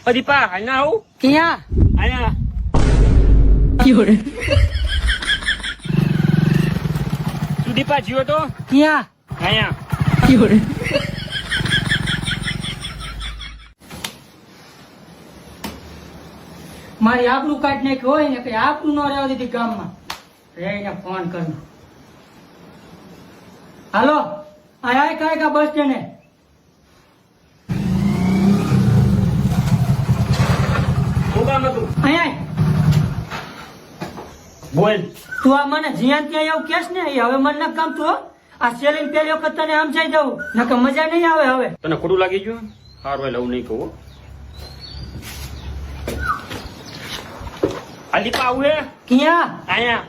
દીપા અહીંયા આવું ક્યાં અહીંયા તું દીપા જીવો તો ક્યાં અહીંયા મારી આબરૂ કાઢ નાખી હોય ને કઈ આબરૂ ન રહેવા દીધી ગામમાં રહીને ફોન કરું. હાલો આય કાંઈ બસ સ્ટેન્ડે શું કામ હતું અહીંયા બોલ તું આ મને જ્યાં ત્યાં એવું કેસ ને એ હવે મને ન ગમતું હો. આ સેલિંગ પહેલી વખત તને સમજાઈ દઉં નકર મજા નહીં આવે હવે. તને ખોટું લાગી ગયું સારું એટલે હું નહીં કહું આ દીપા આવું હે ક્યાં અહીંયા